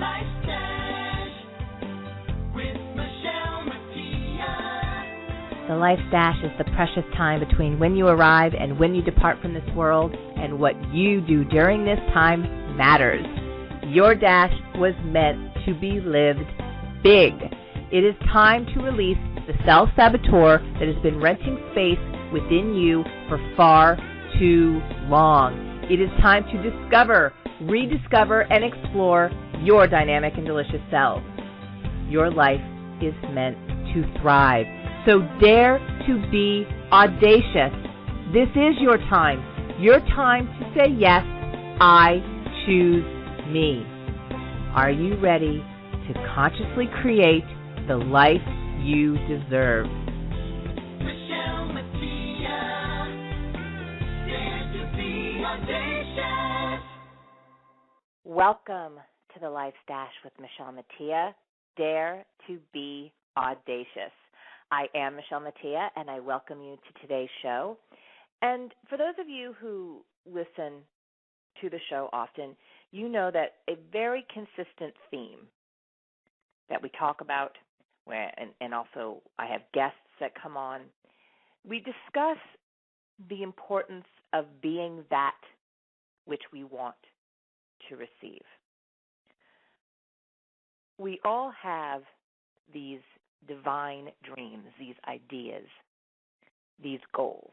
Life Dash with Michele Mattia. The life dash is the precious time between when you arrive and when you depart from this world, and what you do during this time matters. Your dash was meant to be lived big. It is time to release the self-saboteur that has been renting space within you for far too long. It is time to discover, rediscover, and explore your dynamic and delicious self. Your life is meant to thrive. So dare to be audacious. This is your time to say yes. I choose me. Are you ready to consciously create the life you deserve? Michele Mattia, dare to be audacious. Welcome to the Life Dash with Michele Mattia. Dare to be audacious. I am Michele Mattia, and I welcome you to today's show. And for those of you who listen to the show often, you know that a very consistent theme that we talk about, and also I have guests that come on, we discuss the importance of being that which we want to receive. We all have these divine dreams, these ideas, these goals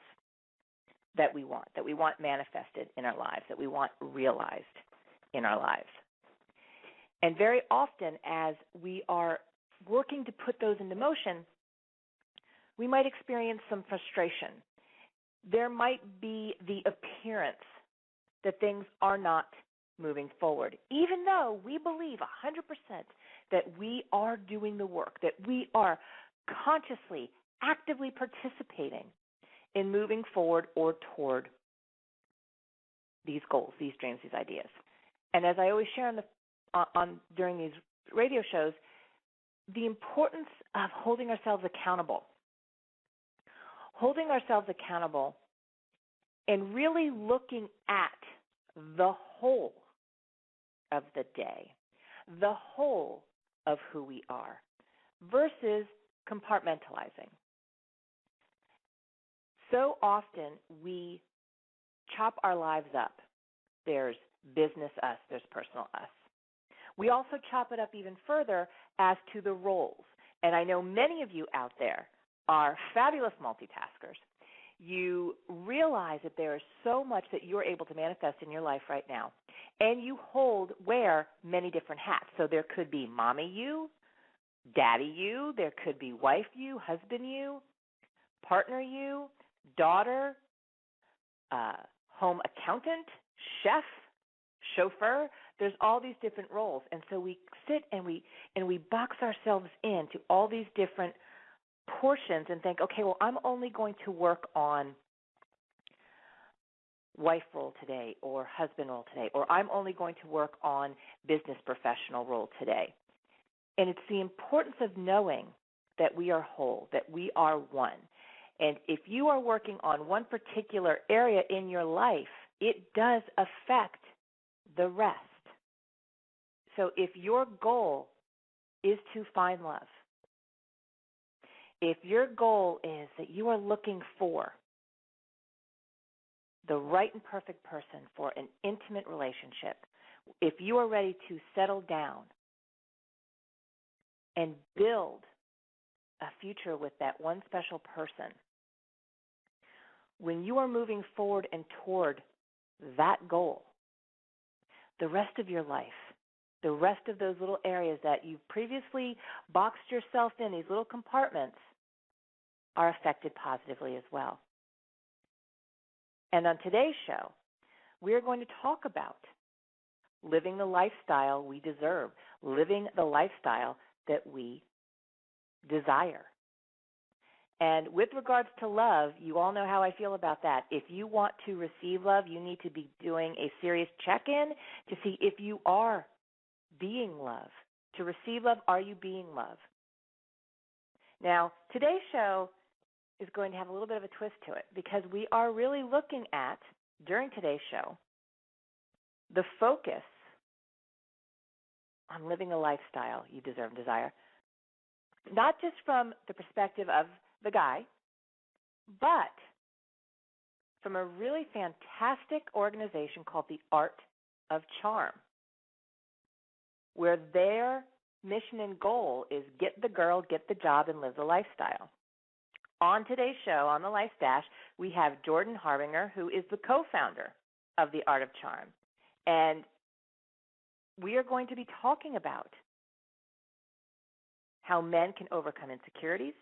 that we want manifested in our lives, that we want realized in our lives. And very often as we are working to put those into motion, we might experience some frustration. There might be the appearance that things are not moving forward, even though we believe 100% that we are doing the work, that we are consciously, actively participating in moving forward or toward these goals, these dreams, these ideas. And as I always share during these radio shows, the importance of holding ourselves accountable and really looking at the whole of the day, the whole of who we are, versus compartmentalizing. So often we chop our lives up. There's business us, there's personal us. We also chop it up even further as to the roles. And I know many of you out there are fabulous multitaskers. You realize that there is so much that you're able to manifest in your life right now. And you wear many different hats. So there could be mommy you, daddy you, there could be wife you, husband you, partner you, daughter, home accountant, chef, chauffeur. There's all these different roles. And so we sit and we box ourselves into all these different portions and think, okay, well, I'm only going to work on wife role today or husband role today, or I'm only going to work on business professional role today. And it's the importance of knowing that we are whole, that we are one. And if you are working on one particular area in your life, it does affect the rest. So if your goal is to find love, if your goal is that you are looking for the right and perfect person for an intimate relationship, if you are ready to settle down and build a future with that one special person, when you are moving forward and toward that goal, the rest of your life, the rest of those little areas that you've previously boxed yourself in, these little compartments, are affected positively as well. And on today's show, we are going to talk about living the lifestyle we deserve, living the lifestyle that we desire. And with regards to love, you all know how I feel about that. If you want to receive love, you need to be doing a serious check-in to see if you are being love. To receive love, are you being love? Now, today's show is going to have a little bit of a twist to it because we are really looking at, during today's show, the focus on living a lifestyle you deserve and desire, not just from the perspective of the guy, but from a really fantastic organization called the Art of Charm, where their mission and goal is get the girl, get the job, and live the lifestyle. On today's show, on the Life Dash, we have Jordan Harbinger, who is the co-founder of the Art of Charm. And we are going to be talking about how men can overcome insecurities,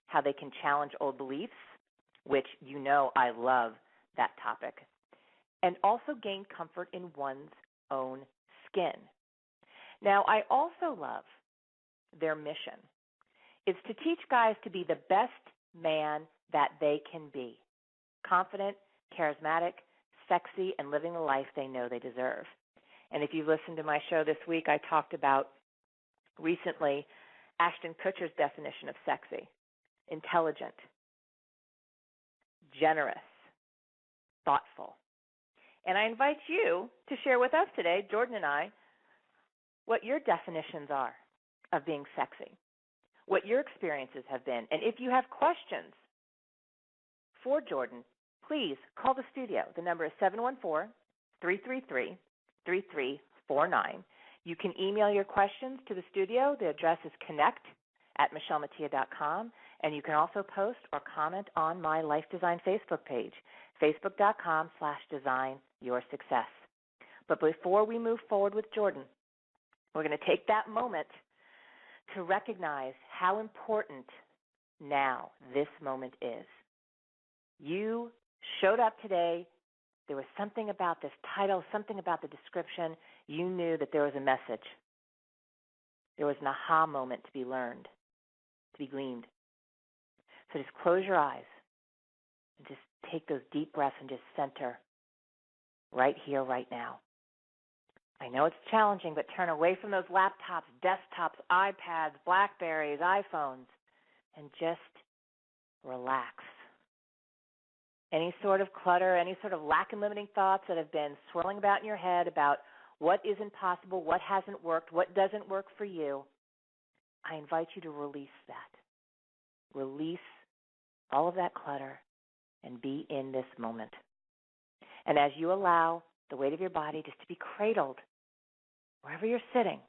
how they can challenge old beliefs, which you know I love that topic, and also gain comfort in one's own skin. Now, I also love their mission. It's to teach guys to be the best man that they can be, confident, charismatic, sexy, and living the life they know they deserve. And if you've listened to my show this week, I talked about recently Ashton Kutcher's definition of sexy: intelligent, generous, thoughtful. And I invite you to share with us today, Jordan and I, what your definitions are of being sexy, what your experiences have been. And if you have questions for Jordan, please call the studio. The number is 714-333-3349. You can email your questions to the studio. The address is connect@michelemattia.com. And you can also post or comment on my Life Design Facebook page, facebook.com/designyoursuccess. But before we move forward with Jordan, we're going to take that moment to recognize how important now this moment is. You showed up today. There was something about this title, something about the description. You knew that there was a message. There was an aha moment to be learned, to be gleaned. So just close your eyes and just take those deep breaths and just center right here, right now. I know it's challenging, but turn away from those laptops, desktops, iPads, Blackberries, iPhones, and just relax. Any sort of clutter, any sort of lack and limiting thoughts that have been swirling about in your head about what isn't possible, what hasn't worked, what doesn't work for you, I invite you to release that. Release all of that clutter and be in this moment. And as you allow the weight of your body just to be cradled wherever you're sitting,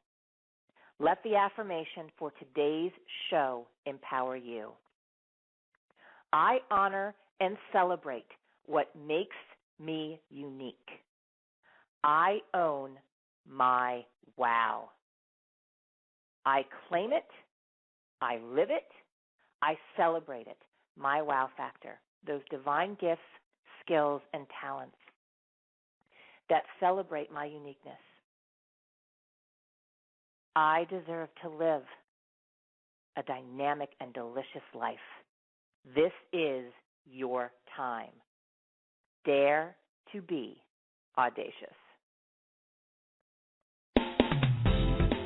let the affirmation for today's show empower you. I honor and celebrate what makes me unique. I own my wow. I claim it. I live it. I celebrate it. My wow factor. Those divine gifts, skills, and talents that celebrate my uniqueness. I deserve to live a dynamic and delicious life. This is your time. Dare to be audacious.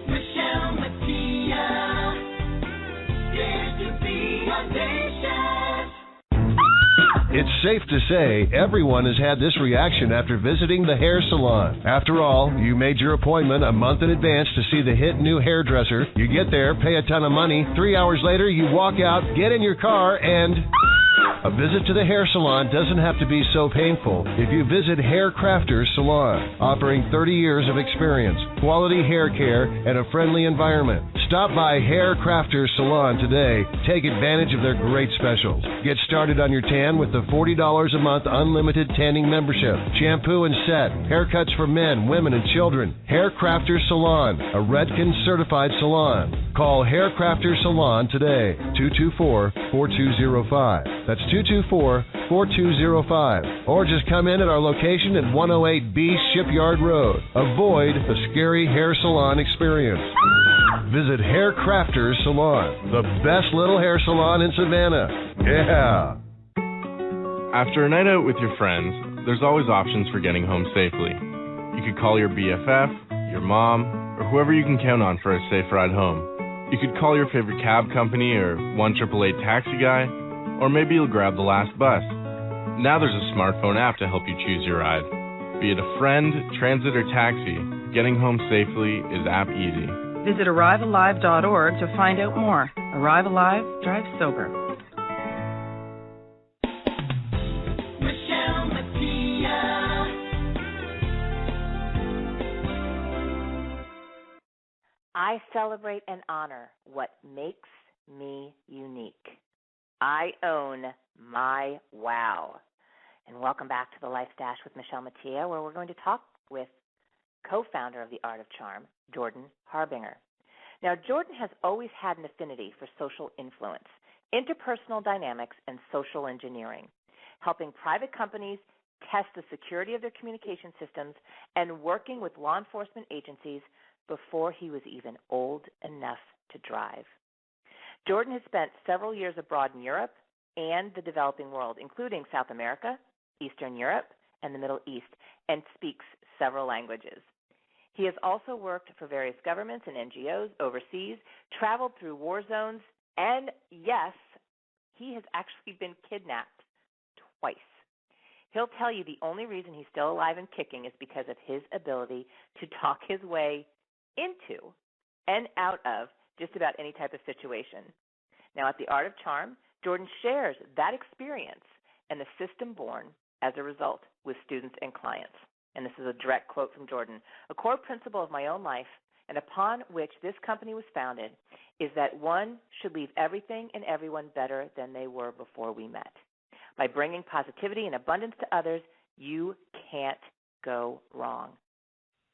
Michele Mattia, dare to be audacious. It's safe to say everyone has had this reaction after visiting the hair salon. After all, you made your appointment a month in advance to see the hit new hairdresser. You get there, pay a ton of money. 3 hours later, you walk out, get in your car, and a visit to the hair salon doesn't have to be so painful if you visit Hair Crafters Salon, offering 30 years of experience, quality hair care, and a friendly environment. Stop by Hair Crafters Salon today. Take advantage of their great specials. Get started on your tan with the $40 a month unlimited tanning membership. Shampoo and set, haircuts for men, women, and children. Hair Crafters Salon, a Redken certified salon. Call Hair Crafters Salon today, 224-4205. That's 224-4205. Or just come in at our location at 108B Shipyard Road. Avoid the scary hair salon experience. Visit Hair Crafters Salon, the best little hair salon in Savannah. Yeah! After a night out with your friends, there's always options for getting home safely. You could call your BFF, your mom, or whoever you can count on for a safe ride home. You could call your favorite cab company or 1-888 taxi guy, or maybe you'll grab the last bus. Now there's a smartphone app to help you choose your ride. Be it a friend, transit, or taxi, getting home safely is app easy. Visit arrivealive.org to find out more. Arrive Alive, drive sober. Michele Mattia. I celebrate and honor what makes me unique. I own my wow. And welcome back to the Life Stash with Michele Mattia, where we're going to talk with co-founder of The Art of Charm, Jordan Harbinger. Now, Jordan has always had an affinity for social influence, interpersonal dynamics, and social engineering, helping private companies test the security of their communication systems and working with law enforcement agencies before he was even old enough to drive. Jordan has spent several years abroad in Europe and the developing world, including South America, Eastern Europe, and the Middle East, and speaks several languages. He has also worked for various governments and NGOs overseas, traveled through war zones, and yes, he has actually been kidnapped twice. He'll tell you the only reason he's still alive and kicking is because of his ability to talk his way into and out of just about any type of situation. Now, at The Art of Charm, Jordan shares that experience and the system born as a result with students and clients. And this is a direct quote from Jordan. A core principle of my own life and upon which this company was founded is that one should leave everything and everyone better than they were before we met. By bringing positivity and abundance to others, you can't go wrong.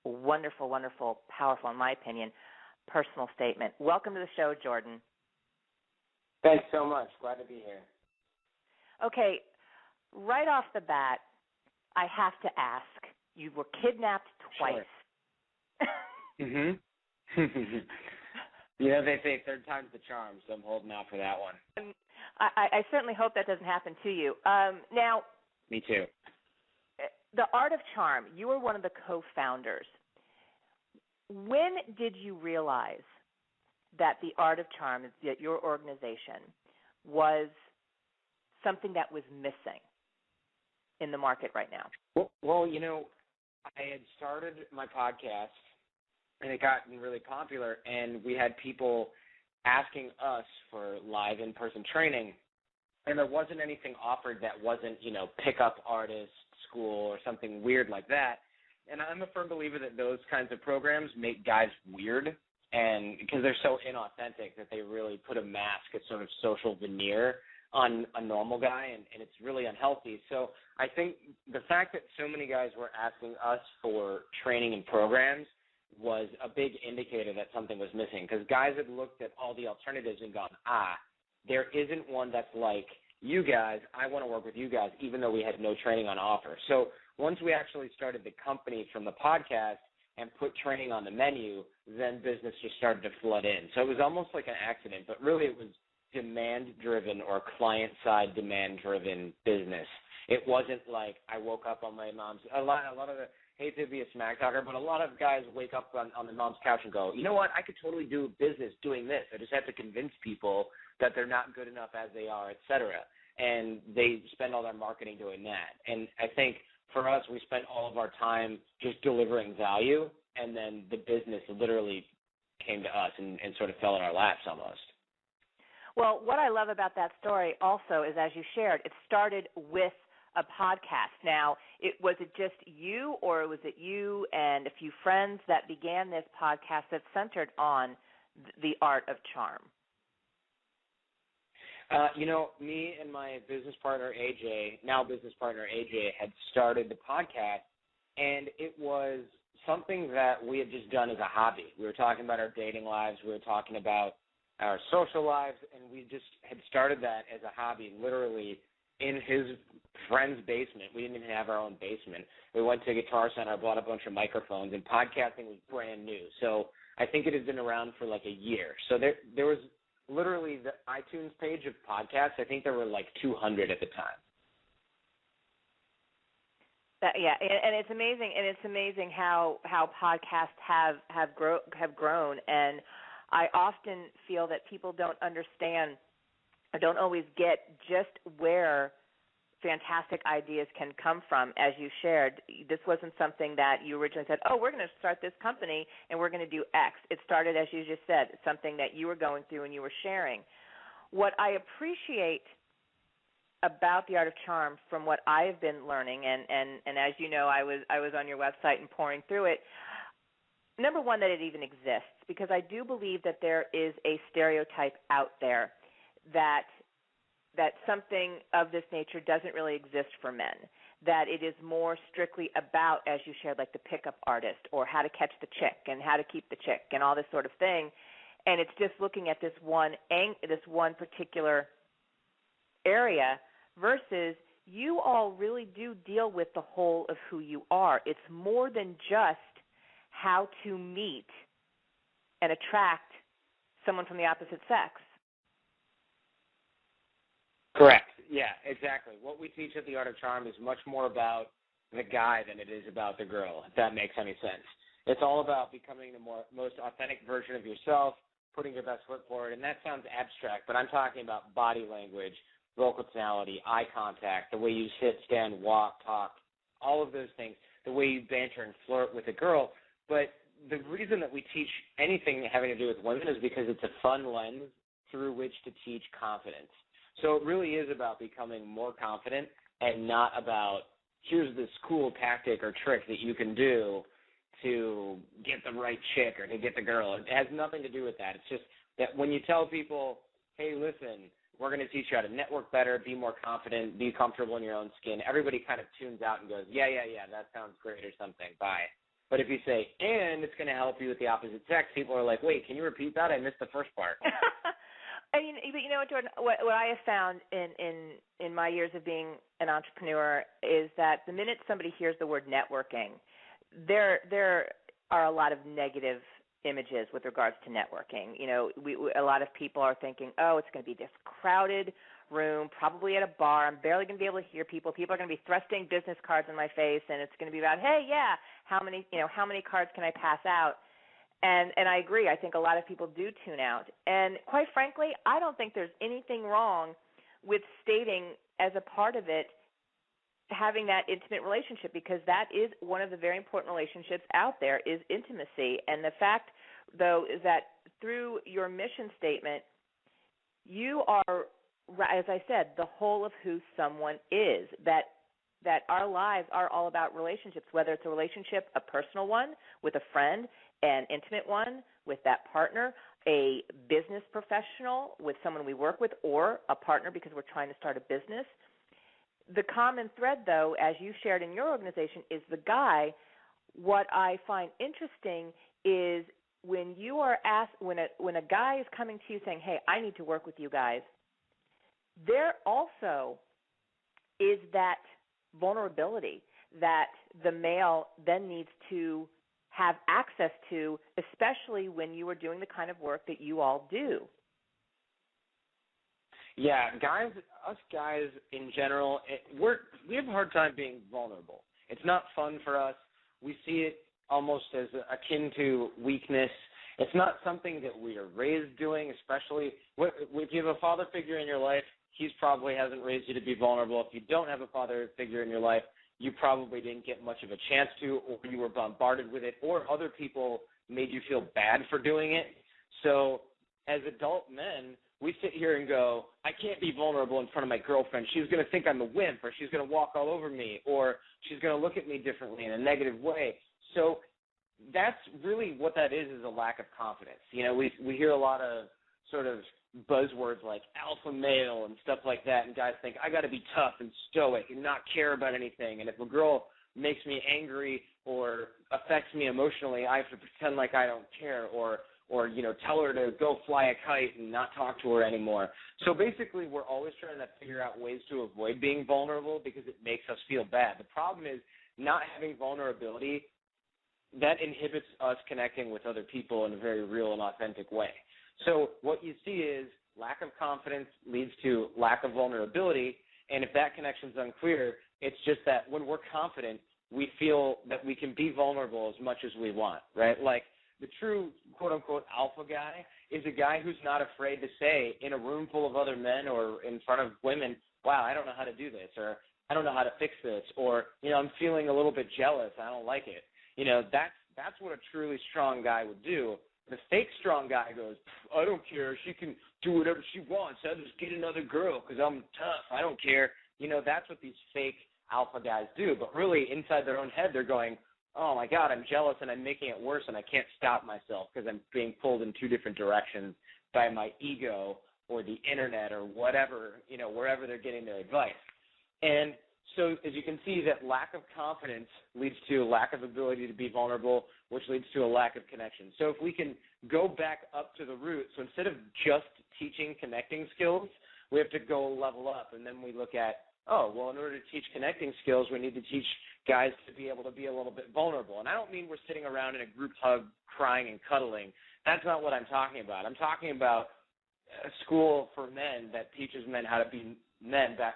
Wonderful, wonderful, powerful, in my opinion, personal statement. Welcome to the show, Jordan. Thanks so much. Glad to be here. Okay, right off the bat, I have to ask, you were kidnapped twice. Sure. You know, they say third time's the charm, so I'm holding out for that one. I certainly hope that doesn't happen to you. Now, me too. The Art of Charm, you were one of the co-founders. When did you realize that The Art of Charm, that your organization, was something that was missing in the market right now? Well, you know, I had started my podcast, and it got really popular, and we had people asking us for live in-person training, and there wasn't anything offered that wasn't, you know, pick-up artist school or something weird like that. And I'm a firm believer that those kinds of programs make guys weird, and because they're so inauthentic that they really put a mask, a sort of social veneer on a normal guy, and it's really unhealthy. So I think the fact that so many guys were asking us for training and programs was a big indicator that something was missing, because guys had looked at all the alternatives and gone, there isn't one that's like you guys. I want to work with you guys, even though we had no training on offer. So once we actually started the company from the podcast and put training on the menu, then business just started to flood in. So it was almost like an accident, but really it was demand-driven or client-side demand-driven business. It wasn't like I woke up on my mom's – a lot of the – hate to be a smack talker, but a lot of guys wake up on their mom's couch and go, you know what, I could totally do business doing this. I just have to convince people that they're not good enough as they are, et cetera. And they spend all their marketing doing that. And I think for us, we spent all of our time just delivering value, and then the business literally came to us and sort of fell in our laps almost. Well, what I love about that story also is, as you shared, it started with a podcast. Now, was it just you, or was it you and a few friends that began this podcast that's centered on the Art of Charm? You know, me and my business partner, AJ, had started the podcast, and it was something that we had just done as a hobby. We were talking about our dating lives. We were talking about our social lives, and we just had started that as a hobby, literally in his friend's basement. We didn't even have our own basement. We went to Guitar Center, bought a bunch of microphones, and podcasting was brand new. So I think it had been around for like a year. So there was literally the iTunes page of podcasts. I think there were like 200 at the time. Yeah, and it's amazing, how podcasts have grown, and I often feel that people don't understand or don't always get just where fantastic ideas can come from, as you shared. This wasn't something that you originally said, oh, we're going to start this company and we're going to do X. It started, as you just said, something that you were going through and you were sharing. What I appreciate about the Art of Charm from what I've been learning, and as you know, I was on your website and pouring through it, number one, that it even exists, because I do believe that there is a stereotype out there that something of this nature doesn't really exist for men, that it is more strictly about, as you shared, like the pickup artist or how to catch the chick and how to keep the chick and all this sort of thing. And it's just looking at this one particular area versus you all really do deal with the whole of who you are. It's more than just how to meet and attract someone from the opposite sex. Correct. Yeah, exactly. What we teach at the Art of Charm is much more about the guy than it is about the girl, if that makes any sense. It's all about becoming the most authentic version of yourself, putting your best foot forward, and that sounds abstract, but I'm talking about body language, vocal tonality, eye contact, the way you sit, stand, walk, talk, all of those things, the way you banter and flirt with a girl. But the reason that we teach anything having to do with women is because it's a fun lens through which to teach confidence. So it really is about becoming more confident and not about here's this cool tactic or trick that you can do to get the right chick or to get the girl. It has nothing to do with that. It's just that when you tell people, hey, listen, we're going to teach you how to network better, be more confident, be comfortable in your own skin, everybody kind of tunes out and goes, yeah, that sounds great or something, bye. But if you say, and it's going to help you with the opposite sex, people are like, wait, can you repeat that? I missed the first part. I mean, but you know what, Jordan? What I have found in my years of being an entrepreneur is that the minute somebody hears the word networking, there are a lot of negative images with regards to networking. You know, a lot of people are thinking, oh, it's going to be this crowded room, probably at a bar. I'm barely going to be able to hear people. People are going to be thrusting business cards in my face, and it's going to be about, hey, yeah, how many cards can I pass out? And I agree. I think a lot of people do tune out. And quite frankly, I don't think there's anything wrong with stating as a part of it having that intimate relationship, because that is one of the very important relationships out there is intimacy. And the fact, though, is that through your mission statement, you are, as I said, the whole of who someone is, that our lives are all about relationships, whether it's a relationship, a personal one with a friend, an intimate one with that partner, a business professional with someone we work with, or a partner because we're trying to start a business. The common thread, though, as you shared in your organization, is the guy. What I find interesting is when you are asked, when a guy is coming to you saying, hey, I need to work with you guys, there also is that vulnerability that the male then needs to have access to, especially when you are doing the kind of work that you all do. Yeah, us guys in general, we have a hard time being vulnerable. It's not fun for us. We see it almost as akin to weakness. It's not something that we are raised doing, especially if you have a father figure in your life, he probably hasn't raised you to be vulnerable. If you don't have a father figure in your life, you probably didn't get much of a chance to, or you were bombarded with it, or other people made you feel bad for doing it. So as adult men, we sit here and go, I can't be vulnerable in front of my girlfriend. She's going to think I'm a wimp, or she's going to walk all over me, or she's going to look at me differently in a negative way. So that's really what that is a lack of confidence. You know, we hear a lot of sort of buzzwords like alpha male and stuff like that, and guys think I got to be tough and stoic and not care about anything, and if a girl makes me angry or affects me emotionally, I have to pretend like I don't care, or you know, tell her to go fly a kite and not talk to her anymore. So basically we're always trying to figure out ways to avoid being vulnerable because it makes us feel bad. The problem is not having vulnerability, that inhibits us connecting with other people in a very real and authentic way. So what you see is lack of confidence leads to lack of vulnerability, and if that connection's unclear, it's just that when we're confident, we feel that we can be vulnerable as much as we want, right? Like the true quote-unquote alpha guy is a guy who's not afraid to say in a room full of other men or in front of women, wow, I don't know how to do this, or I don't know how to fix this, or, I'm feeling a little bit jealous. I don't like it. That's what a truly strong guy would do. The fake strong guy goes, I don't care. She can do whatever she wants. I'll just get another girl because I'm tough. I don't care. That's what these fake alpha guys do. But really, inside their own head, they're going, oh, my God, I'm jealous and I'm making it worse and I can't stop myself because I'm being pulled in two different directions by my ego or the internet or whatever, wherever they're getting their advice. And so as you can see, that lack of confidence leads to a lack of ability to be vulnerable, which leads to a lack of connection. So if we can go back up to the root, so instead of just teaching connecting skills, we have to go level up, and then we look at, in order to teach connecting skills, we need to teach guys to be able to be a little bit vulnerable. And I don't mean we're sitting around in a group hug crying and cuddling. That's not what I'm talking about. I'm talking about a school for men that teaches men how to be men back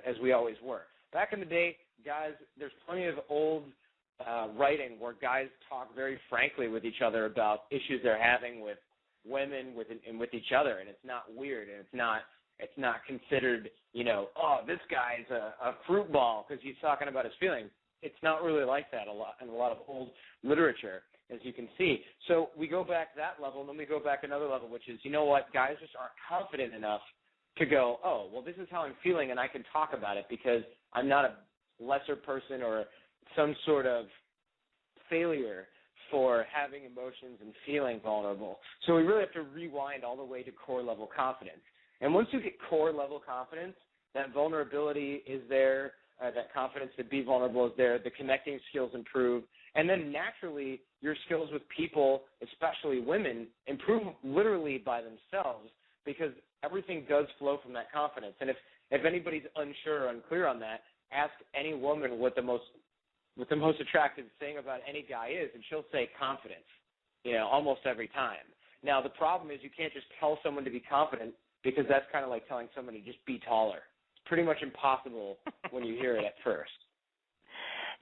as we always were. Back in the day, guys, there's plenty of old writing where guys talk very frankly with each other about issues they're having with women and with each other, and it's not weird, and it's not considered, this guy's a fruit ball because he's talking about his feelings. It's not really like that in a lot of old literature, as you can see. So we go back that level, and then we go back another level, which is, guys just aren't confident enough to go, this is how I'm feeling, and I can talk about it because I'm not a lesser person or some sort of failure for having emotions and feeling vulnerable. So we really have to rewind all the way to core level confidence. And once you get core level confidence, that vulnerability is there, that confidence to be vulnerable is there, the connecting skills improve, and then naturally your skills with people, especially women, improve literally by themselves because everything does flow from that confidence. And if anybody's unsure or unclear on that, ask any woman what the most attractive thing about any guy is, and she'll say confidence, almost every time. Now, the problem is you can't just tell someone to be confident because that's kind of like telling someone to just be taller. It's pretty much impossible when you hear it at first.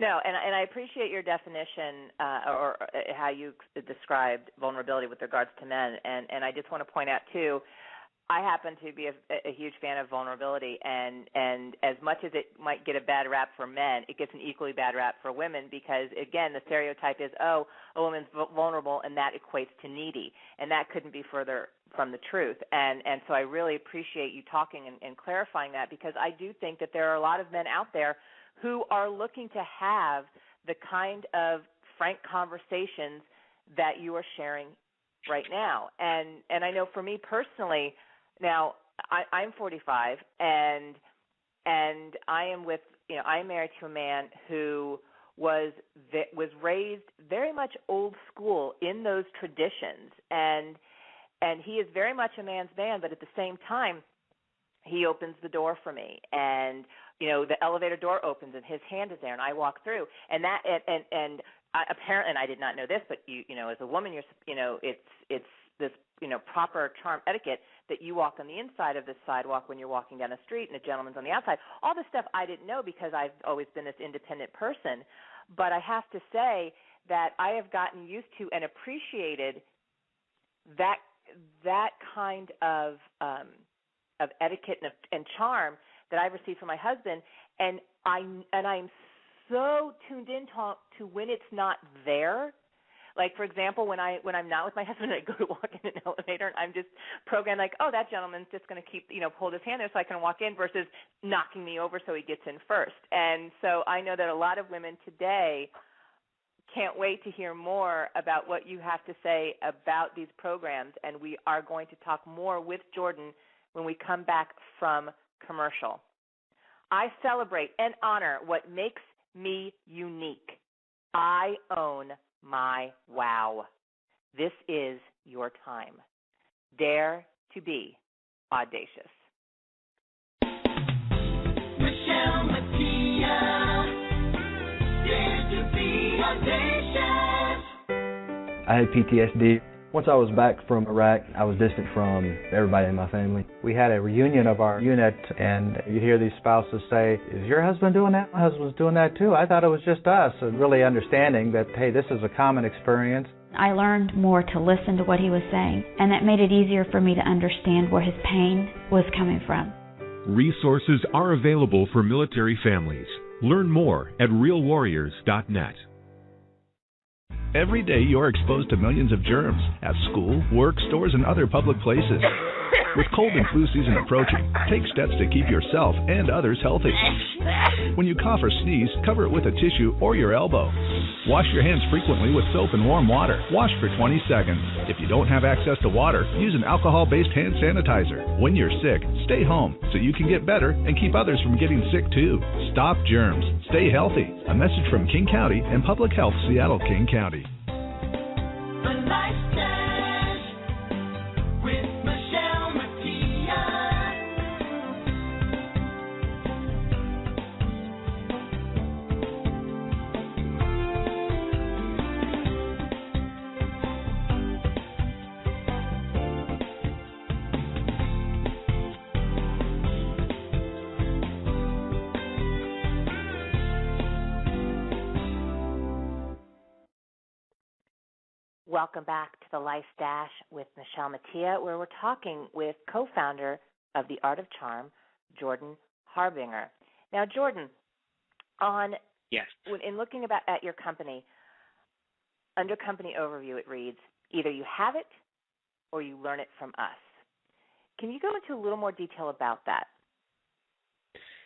No, and I appreciate your definition or how you described vulnerability with regards to men. And I just want to point out, too, I happen to be a huge fan of vulnerability, and as much as it might get a bad rap for men, it gets an equally bad rap for women because, again, the stereotype is, a woman's vulnerable, and that equates to needy, and that couldn't be further from the truth. And so I really appreciate you talking and clarifying that because I do think that there are a lot of men out there who are looking to have the kind of frank conversations that you are sharing right now. And I know for me personally, now I'm 45 and I am with, I'm married to a man who was raised very much old school in those traditions, and he is very much a man's man, but at the same time, he opens the door for me, and the elevator door opens, and his hand is there, and I walk through, and that, and apparently, and I did not know this, but as a woman, it's this proper charm etiquette that you walk on the inside of the sidewalk when you're walking down the street, and a gentleman's on the outside. All this stuff I didn't know because I've always been this independent person, but I have to say that I have gotten used to and appreciated that kind of etiquette and charm that I've received from my husband, and I'm so tuned in to when it's not there. Like, for example, when I'm not with my husband, I go to walk in an elevator, and I'm just programmed like, that gentleman's just going to keep, hold his hand there so I can walk in versus knocking me over so he gets in first. And so I know that a lot of women today can't wait to hear more about what you have to say about these programs, and we are going to talk more with Jordan when we come back from commercial. I celebrate and honor what makes me unique. I own my wow. This is your time. Dare to be audacious. Michele Mattia, dare to be audacious. I had PTSD. Once I was back from Iraq, I was distant from everybody in my family. We had a reunion of our unit, and you hear these spouses say, "Is your husband doing that? My husband's doing that too. I thought it was just us." And really understanding that, hey, this is a common experience. I learned more to listen to what he was saying, and that made it easier for me to understand where his pain was coming from. Resources are available for military families. Learn more at realwarriors.net. Every day you're exposed to millions of germs at school, work, stores, and other public places. With cold and flu season approaching, take steps to keep yourself and others healthy. When you cough or sneeze, cover it with a tissue or your elbow. Wash your hands frequently with soap and warm water. Wash for 20 seconds. If you don't have access to water, use an alcohol-based hand sanitizer. When you're sick, stay home so you can get better and keep others from getting sick too. Stop germs. Stay healthy. A message from King County and Public Health Seattle-King County. The Life Dash with Michele Mattia. Welcome back to the Life Dash with Michele Mattia, where we're talking with co-founder of The Art of Charm, Jordan Harbinger. Now, Jordan, in looking at your company, under company overview, it reads, either you have it or you learn it from us. Can you go into a little more detail about that?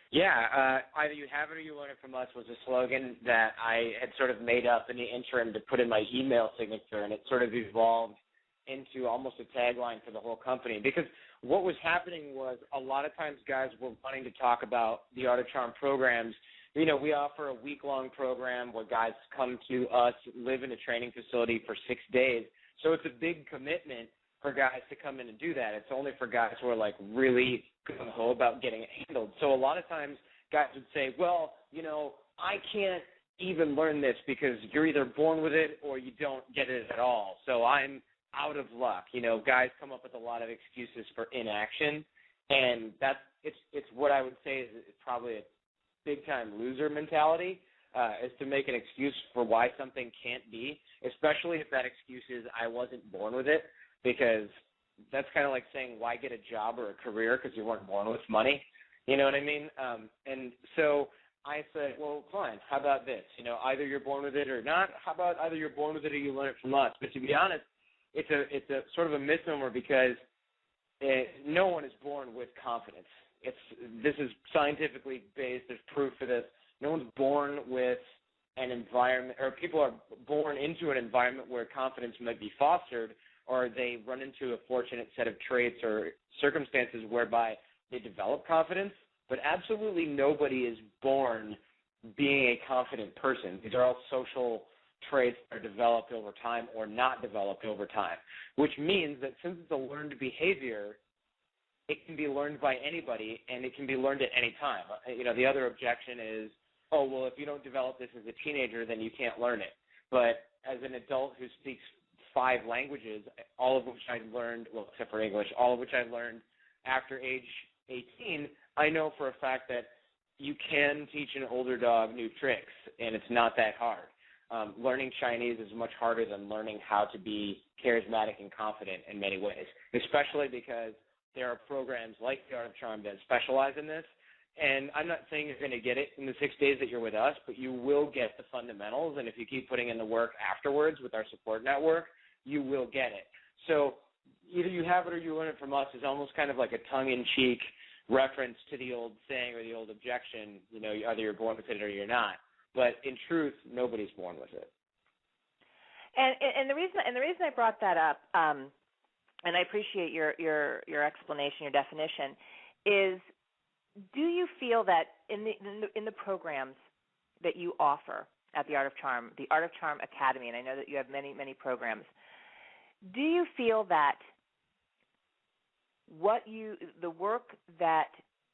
Yeah, either you have it or you learn it from us was a slogan that I had sort of made up in the interim to put in my email signature, and it sort of evolved into almost a tagline for the whole company. Because what was happening was a lot of times guys were wanting to talk about the Art of Charm programs. You know, we offer a week-long program where guys come to us, live in a training facility for 6 days. So it's a big commitment for guys to come in and do that. It's only for guys who are like really gung-ho about getting it handled. So a lot of times guys would say, well, you know, I can't even learn this because you're either born with it or you don't get it at all. So I'm out of luck. You know, guys come up with a lot of excuses for inaction, and it's what I would say is probably a big-time loser mentality, is to make an excuse for why something can't be, especially if that excuse is I wasn't born with it. Because that's kind of like saying, why get a job or a career because you weren't born with money? You know what I mean? And so I said, well, fine, how about this? You know, either you're born with it or not. How about either you're born with it or you learn it from us? But to be honest, it's a sort of a misnomer because no one is born with confidence. This is scientifically based. There's proof for this. No one's born with an environment, or people are born into an environment where confidence might be fostered, or they run into a fortunate set of traits or circumstances whereby they develop confidence, but absolutely nobody is born being a confident person. These are all social traits that are developed over time or not developed over time, which means that since it's a learned behavior, it can be learned by anybody and it can be learned at any time. You know, the other objection is, oh, well, if you don't develop this as a teenager, then you can't learn it. But as an adult who speaks 5 languages, all of which I learned, well, except for English, all of which I learned after age 18, I know for a fact that you can teach an older dog new tricks, and it's not that hard. Learning Chinese is much harder than learning how to be charismatic and confident in many ways, especially because there are programs like the Art of Charm that specialize in this. And I'm not saying you're going to get it in the 6 days that you're with us, but you will get the fundamentals, and if you keep putting in the work afterwards with our support network, you will get it. So either you have it or you learn it from us is almost kind of like a tongue-in-cheek reference to the old saying or the old objection, you know, either you're born with it or you're not. But in truth, nobody's born with it. And the reason I brought that up, and I appreciate your explanation, your definition, is do you feel that in the programs that you offer at the Art of Charm Academy, and I know that you have many, many programs, do you feel that the work that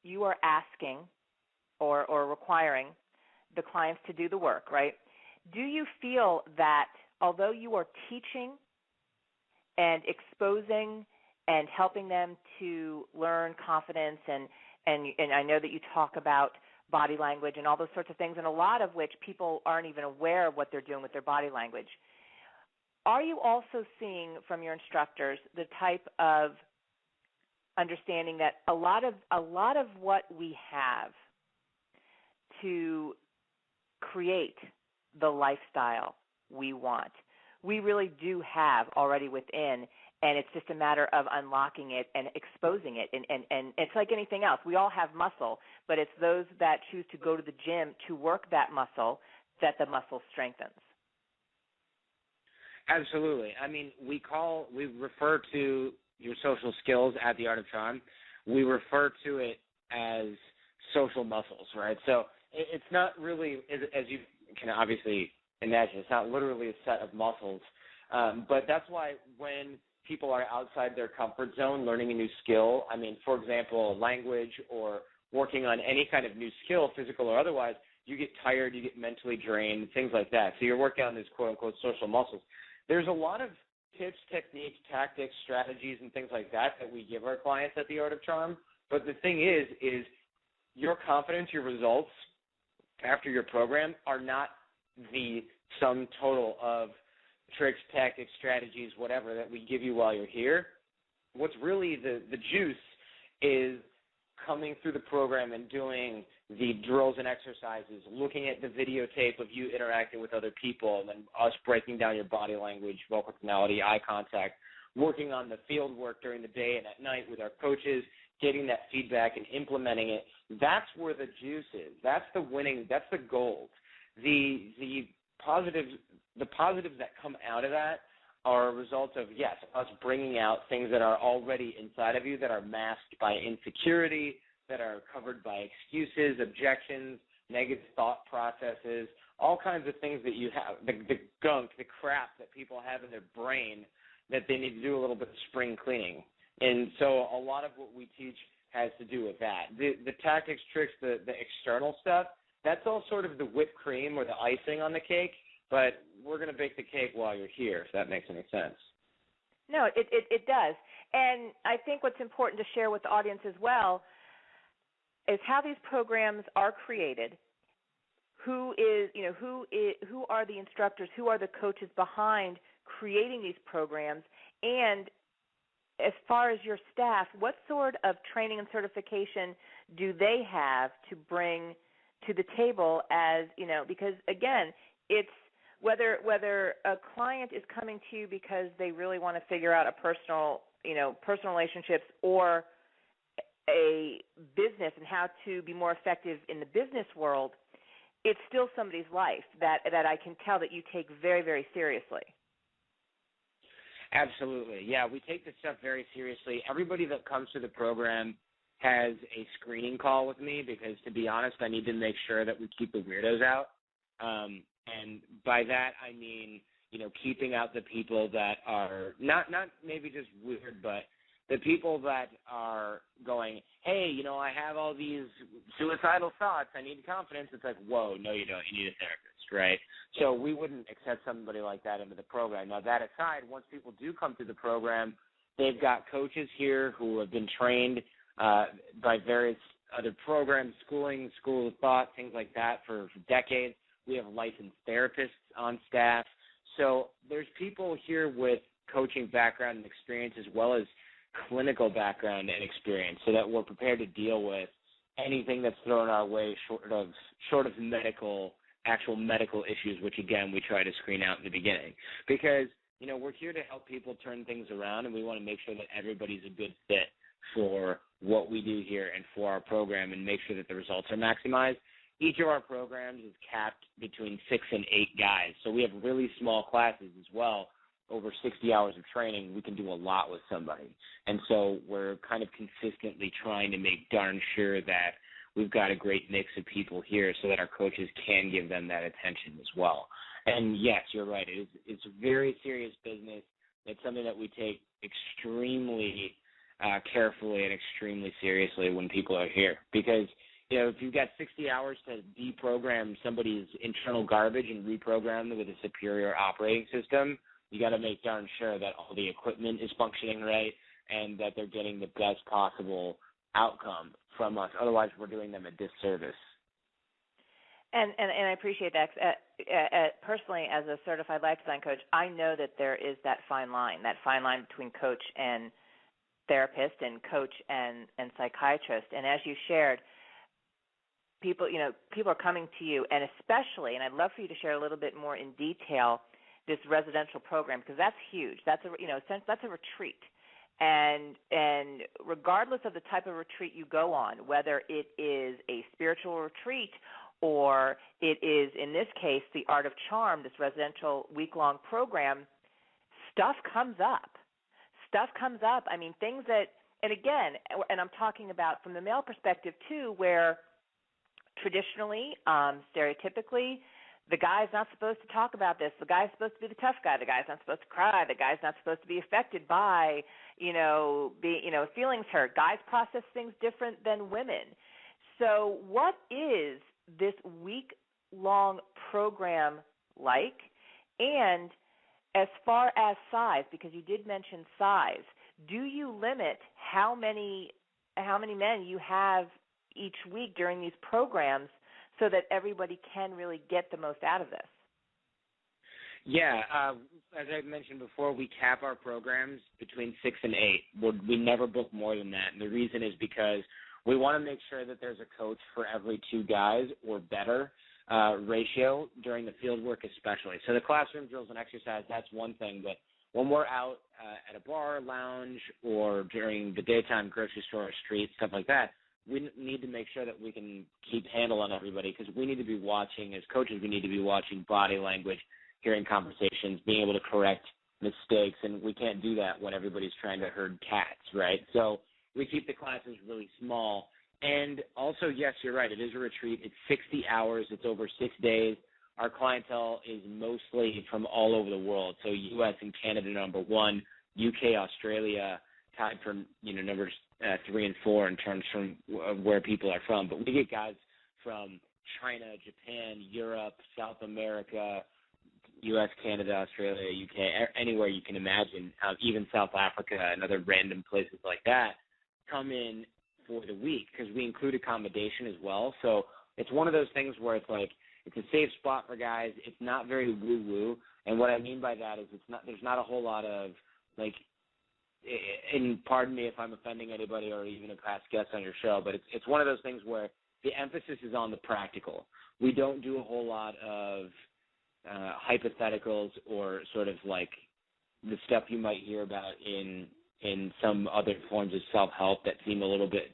you are asking or requiring the clients to do the work, right? Do you feel that although you are teaching and exposing and helping them to learn confidence and I know that you talk about body language and all those sorts of things, and a lot of which people aren't even aware of what they're doing with their body language. Are you also seeing from your instructors the type of understanding that a lot of what we have to create the lifestyle we want, we really do have already within, and it's just a matter of unlocking it and exposing it. And it's like anything else. We all have muscle, but it's those that choose to go to the gym to work that muscle that the muscle strengthens. Absolutely. I mean, we refer to your social skills at the Art of Charm. We refer to it as social muscles, right? So it's not really, as you can obviously imagine, it's not literally a set of muscles. But that's why when people are outside their comfort zone learning a new skill, I mean, for example, language or working on any kind of new skill, physical or otherwise, you get tired, you get mentally drained, things like that. So you're working on these quote-unquote social muscles. There's a lot of tips, techniques, tactics, strategies, and things like that we give our clients at the Art of Charm. But the thing is your confidence, your results after your program are not the sum total of tricks, tactics, strategies, whatever that we give you while you're here. What's really the juice is coming through the program and doing the drills and exercises, looking at the videotape of you interacting with other people, and then us breaking down your body language, vocal tonality, eye contact, working on the field work during the day and at night with our coaches, getting that feedback and implementing it. That's where the juice is. That's the winning. That's the gold. The positives that come out of that are a result of, yes, us bringing out things that are already inside of you that are masked by insecurity, that are covered by excuses, objections, negative thought processes, all kinds of things that you have, the gunk, the crap that people have in their brain that they need to do a little bit of spring cleaning. And so a lot of what we teach has to do with that. The tactics, tricks, the external stuff, that's all sort of the whipped cream or the icing on the cake, but we're going to bake the cake while you're here, if that makes any sense. No, it does. And I think what's important to share with the audience as well is how these programs are created, who are the instructors, who are the coaches behind creating these programs, and as far as your staff, what sort of training and certification do they have to bring to the table as, because again, it's whether a client is coming to you because they really want to figure out a personal relationships or a business and how to be more effective in the business world, it's still somebody's life that I can tell that you take very, very seriously. Absolutely. Yeah, we take this stuff very seriously. Everybody that comes to the program has a screening call with me because, to be honest, I need to make sure that we keep the weirdos out. And by that, I mean, keeping out the people that are not maybe just weird, but the people that are going, hey, I have all these suicidal thoughts. I need confidence. It's like, whoa, no, you don't. You need a therapist, right? So we wouldn't accept somebody like that into the program. Now, that aside, once people do come through the program, they've got coaches here who have been trained by various other programs, schooling, school of thought, things like that for decades. We have licensed therapists on staff. So there's people here with coaching background and experience as well as clinical background and experience so that we're prepared to deal with anything that's thrown our way short of actual medical issues, which, again, we try to screen out in the beginning. Because, we're here to help people turn things around, and we want to make sure that everybody's a good fit for what we do here and for our program and make sure that the results are maximized. Each of our programs is capped between 6 and 8 guys. So we have really small classes as well. Over 60 hours of training, we can do a lot with somebody. And so we're kind of consistently trying to make darn sure that we've got a great mix of people here so that our coaches can give them that attention as well. And, yes, you're right. It's a very serious business. It's something that we take extremely carefully and extremely seriously when people are here because – if you've got 60 hours to deprogram somebody's internal garbage and reprogram them with a superior operating system, you got to make darn sure that all the equipment is functioning right and that they're getting the best possible outcome from us. Otherwise, we're doing them a disservice. And I appreciate that. Personally, as a certified life design coach, I know that there is that fine line between coach and therapist and coach and psychiatrist. And as you shared, people are coming to you, and especially, and I'd love for you to share a little bit more in detail this residential program, because that's huge. That's a retreat. And regardless of the type of retreat you go on, whether it is a spiritual retreat or it is, in this case, the Art of Charm, this residential week-long program, stuff comes up. I mean, things that, and again, and I'm talking about from the male perspective too, where traditionally, stereotypically, the guy's not supposed to talk about this. The guy's supposed to be the tough guy. The guy's not supposed to cry. The guy's not supposed to be affected by, feelings hurt. Guys process things different than women. So what is this week-long program like? And as far as size, because you did mention size, do you limit how many men you have each week during these programs so that everybody can really get the most out of this? Yeah, as I mentioned before, we cap our programs between 6 and 8. We never book more than that, and the reason is because we want to make sure that there's a coach for every 2 guys or better ratio during the field work especially. So the classroom drills and exercise, that's one thing, but when we're out at a bar, lounge, or during the daytime grocery store or street, stuff like that, we need to make sure that we can keep handle on everybody, because we need to be watching, as coaches, we need to be watching body language, hearing conversations, being able to correct mistakes, and we can't do that when everybody's trying to herd cats, right? So we keep the classes really small. And also, yes, you're right, it is a retreat. It's 60 hours. It's over 6 days. Our clientele is mostly from all over the world, so U.S. and Canada, number 1, UK, Australia, tied for numbers 3 and 4 in terms of where people are from. But we get guys from China, Japan, Europe, South America, U.S., Canada, Australia, UK, anywhere you can imagine, even South Africa and other random places like that, come in for the week, because we include accommodation as well. So it's one of those things where it's like it's a safe spot for guys. It's not very woo-woo. And what I mean by that is there's not a whole lot of, like, and pardon me if I'm offending anybody or even a past guest on your show, but it's one of those things where the emphasis is on the practical. We don't do a whole lot of hypotheticals or sort of like the stuff you might hear about in some other forms of self-help that seem a little bit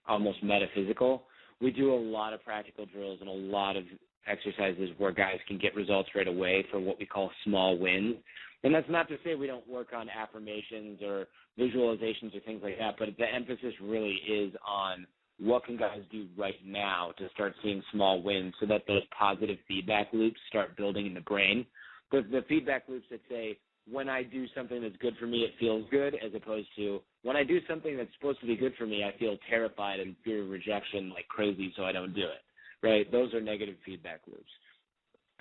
almost metaphysical. We do a lot of practical drills and a lot of exercises where guys can get results right away for what we call small wins. And that's not to say we don't work on affirmations or visualizations or things like that, but the emphasis really is on what can guys do right now to start seeing small wins so that those positive feedback loops start building in the brain. The feedback loops that say, when I do something that's good for me, it feels good, as opposed to when I do something that's supposed to be good for me, I feel terrified and fear of rejection like crazy, so I don't do it, right? Those are negative feedback loops.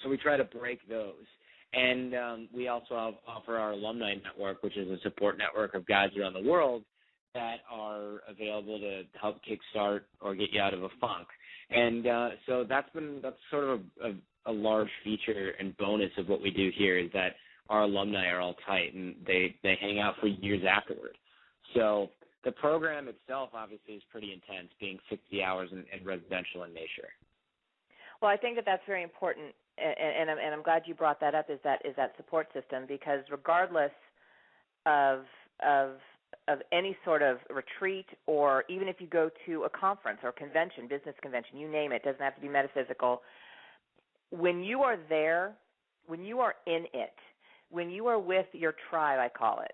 So we try to break those. And we also offer our alumni network, which is a support network of guys around the world that are available to help kickstart or get you out of a funk. And so that's sort of a large feature and bonus of what we do here, is that our alumni are all tight and they hang out for years afterward. So the program itself obviously is pretty intense, being 60 hours and residential in nature. Well, I think that's very important, and I'm glad you brought that up. Is that support system, because regardless of any sort of retreat, or even if you go to a conference or convention, business convention, you name it, doesn't have to be metaphysical. When you are there, when you are in it, when you are with your tribe, I call it,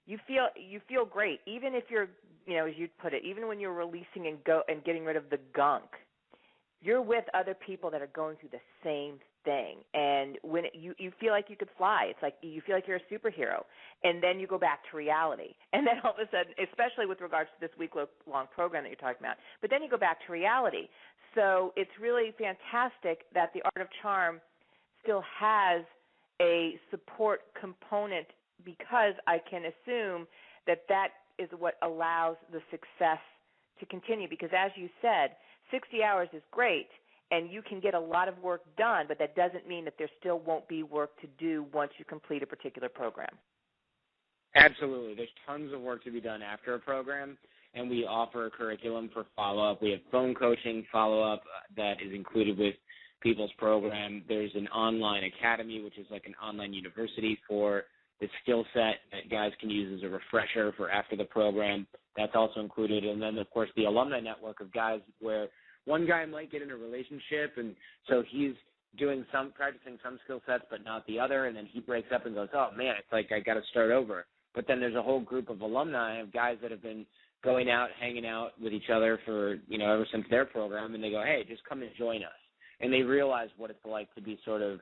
you feel great. Even if you're, as you put it, even when you're releasing and getting rid of the gunk, you're with other people that are going through the same thing. And when you feel like you could fly, it's like you feel like you're a superhero. And then you go back to reality. And then all of a sudden, especially with regards to this week-long program that you're talking about, but then you go back to reality. So it's really fantastic that the Art of Charm still has a support component, because I can assume that is what allows the success to continue. Because as you said, 60 hours is great, and you can get a lot of work done, but that doesn't mean that there still won't be work to do once you complete a particular program. Absolutely. There's tons of work to be done after a program, and we offer a curriculum for follow-up. We have phone coaching follow-up that is included with people's program. There's an online academy, which is like an online university for the skill set that guys can use as a refresher for after the program. That's also included. And then, of course, the alumni network of guys where one guy might get in a relationship, and so he's practicing some skill sets but not the other, and then he breaks up and goes, oh, man, it's like I got to start over. But then there's a whole group of alumni of guys that have been going out, hanging out with each other for, ever since their program, and they go, hey, just come and join us. And they realize what it's like to be sort of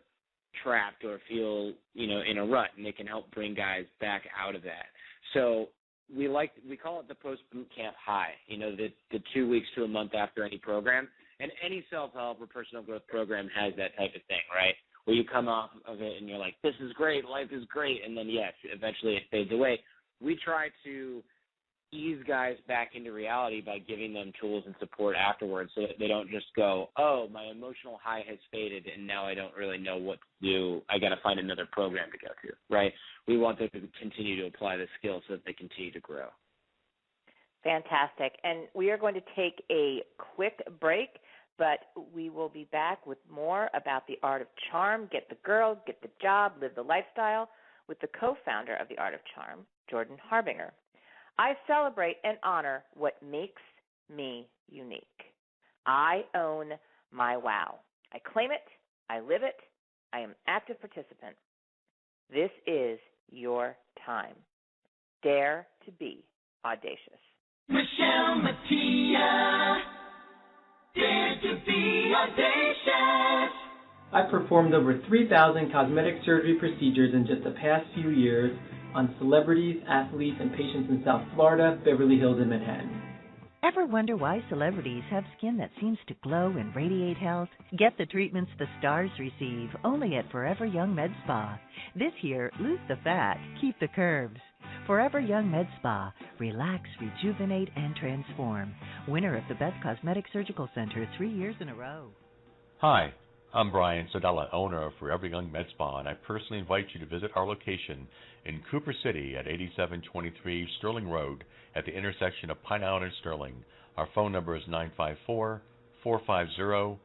trapped or feel, in a rut, and they can help bring guys back out of that. So we call it the post-boot camp high, the 2 weeks to a month after any program. And any self-help or personal growth program has that type of thing, right? Where you come off of it and you're like, this is great, life is great, and then, yes, eventually it fades away. We try to ease guys back into reality by giving them tools and support afterwards so that they don't just go, oh, my emotional high has faded and now I don't really know what to do. I got to find another program to go to, right? We want them to continue to apply the skills so that they continue to grow. Fantastic. And we are going to take a quick break, but we will be back with more about the Art of Charm, get the girl, get the job, live the lifestyle, with the co-founder of the Art of Charm, Jordan Harbinger. I celebrate and honor what makes me unique. I own my wow. I claim it. I live it. I am active participant. This is your time. Dare to be audacious. Michele Mattia, dare to be audacious. I've performed over 3,000 cosmetic surgery procedures in just the past few years on celebrities, athletes, and patients in South Florida, Beverly Hills, and Manhattan. Ever wonder why celebrities have skin that seems to glow and radiate health? Get the treatments the stars receive only at Forever Young Med Spa. This year, lose the fat, keep the curves. Forever Young Med Spa. Relax, rejuvenate, and transform. Winner of the Best Cosmetic Surgical Center 3 years in a row. Hi, I'm Brian Sodella, owner of Forever Young Med Spa, and I personally invite you to visit our location in Cooper City at 8723 Sterling Road at the intersection of Pine Island and Sterling. Our phone number is 954-450-2626.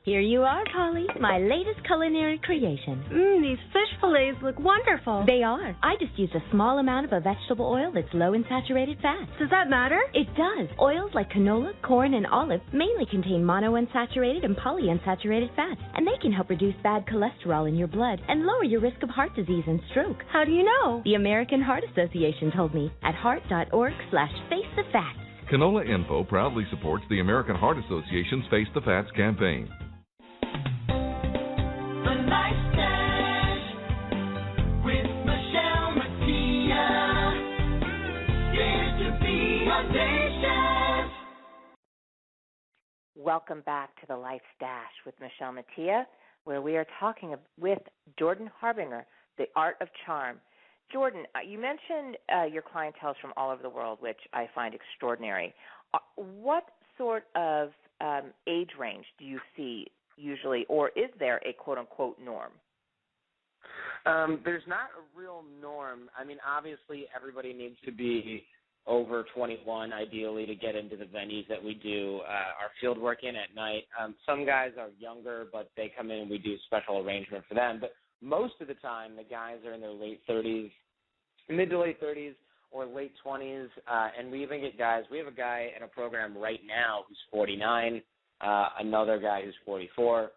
Here you are, Polly, my latest culinary creation. These fish fillets look wonderful. They are. I just used a small amount of a vegetable oil that's low in saturated fats. Does that matter? It does. Oils like canola, corn, and olive mainly contain monounsaturated and polyunsaturated fats, and they can help reduce bad cholesterol in your blood and lower your risk of heart disease and stroke. How do you know? The American Heart Association told me at heart.org/facethefats. Canola Info proudly supports the American Heart Association's Face the Fats campaign. The Life Stash with Michele Mattia. Dare to be audacious. Welcome back to the Life Stash with Michele Mattia, where we are talking with Jordan Harbinger, the Art of Charm. Jordan, you mentioned your clientele is from all over the world, which I find extraordinary. What sort of age range do you see usually, or is there a quote-unquote norm? There's not a real norm. I mean, obviously, everybody needs to be over 21, ideally, to get into the venues that we do our field work in at night. Some guys are younger, but they come in and we do special arrangement for them. But most of the time, the guys are in their late 30s, mid to late 30s, or late 20s, and we even get guys. We have a guy in a program right now who's 49, another guy who's 44.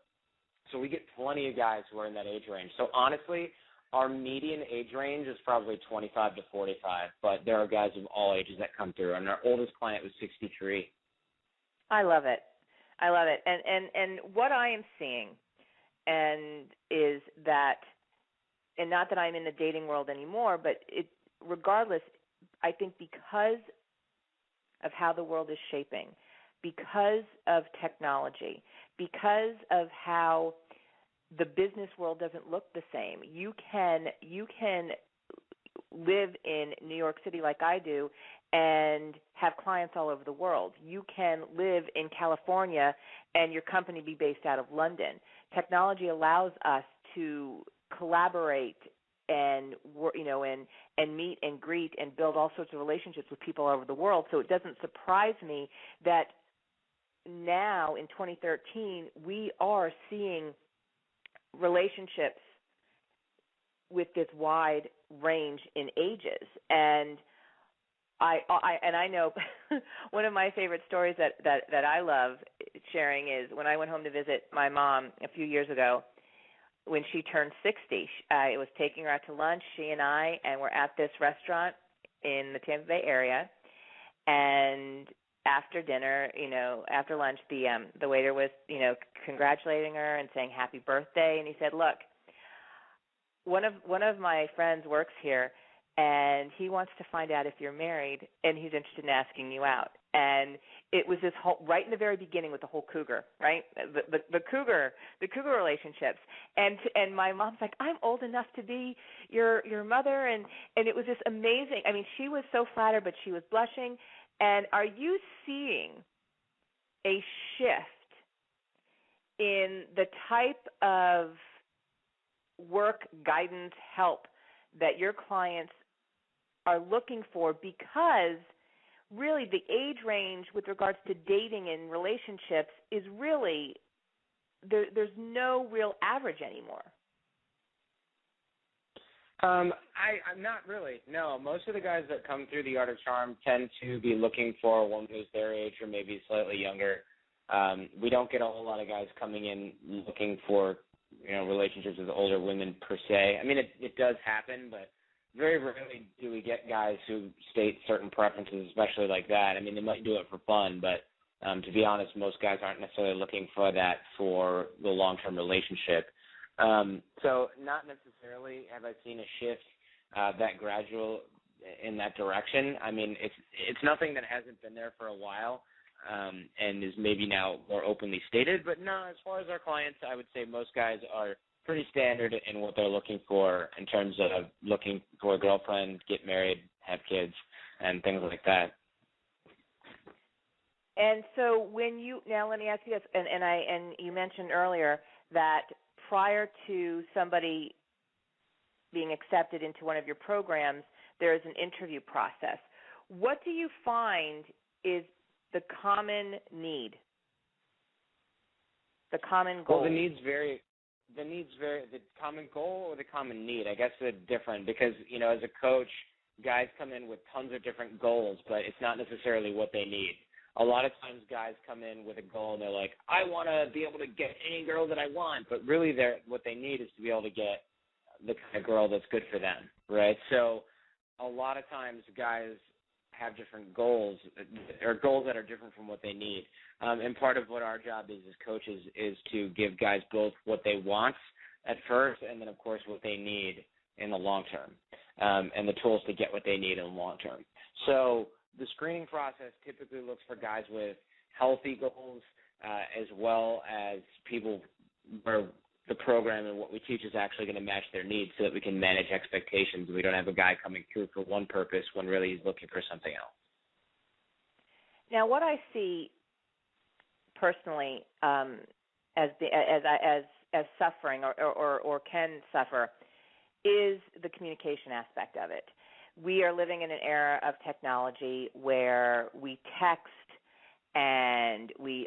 So we get plenty of guys who are in that age range. So honestly, our median age range is probably 25 to 45, but there are guys of all ages that come through, and our oldest client was 63. I love it. I love it. And what I am seeing and is that, and not that I'm in the dating world anymore, but regardless, I think because of how the world is shaping, because of technology, because of how the business world doesn't look the same, you can live in New York City like I do and have clients all over the world. You can live in California and your company be based out of London. Technology allows us to collaborate and meet and greet and build all sorts of relationships with people all over the world. So it doesn't surprise me that now in 2013 we are seeing relationships with this wide range in ages. And I know one of my favorite stories that I love sharing is when I went home to visit my mom a few years ago when she turned 60. I was taking her out to lunch, she and we're at this restaurant in the Tampa Bay area, and after dinner, after lunch, the waiter was, congratulating her and saying happy birthday, and he said, "Look, one of my friends works here, and he wants to find out if you're married, and he's interested in asking you out." And it was this whole, right in the very beginning with the whole cougar, right? The cougar relationships. And my mom's like, "I'm old enough to be your mother," and it was just amazing. I mean, she was so flattered, but she was blushing. And are you seeing a shift in the type of work, guidance, help that your clients are looking for? Because really the age range with regards to dating and relationships is really, there's no real average anymore. I'm not really. No, most of the guys that come through the Art of Charm tend to be looking for one who's their age or maybe slightly younger. We don't get a whole lot of guys coming in looking for, relationships with older women per se. I mean, it does happen, but very rarely do we get guys who state certain preferences, especially like that. I mean, they might do it for fun, but to be honest, most guys aren't necessarily looking for that for the long-term relationship. So not necessarily have I seen a shift that gradual in that direction. I mean, it's nothing that hasn't been there for a while and is maybe now more openly stated. But no, as far as our clients, I would say most guys are pretty standard in what they're looking for in terms of looking for a girlfriend, get married, have kids, and things like that. And so now let me ask you this, and you mentioned earlier that prior to somebody being accepted into one of your programs, there is an interview process. What do you find is the common need, the common goal? Well, the common goal or the common need, I guess they're different because, as a coach, guys come in with tons of different goals, but it's not necessarily what they need. A lot of times guys come in with a goal and they're like, I want to be able to get any girl that I want, but really what they need is to be able to get the kind of girl that's good for them, right? So a lot of times guys have different goals or goals that are different from what they need. And part of what our job is as coaches is to give guys both what they want at first and then, of course, what they need in the long term and the tools to get what they need in the long term. So the screening process typically looks for guys with healthy goals as well as people where the program and what we teach is actually going to match their needs so that we can manage expectations. We don't have a guy coming through for one purpose when really he's looking for something else. Now, what I see personally as suffering or can suffer is the communication aspect of it. We are living in an era of technology where we text and we,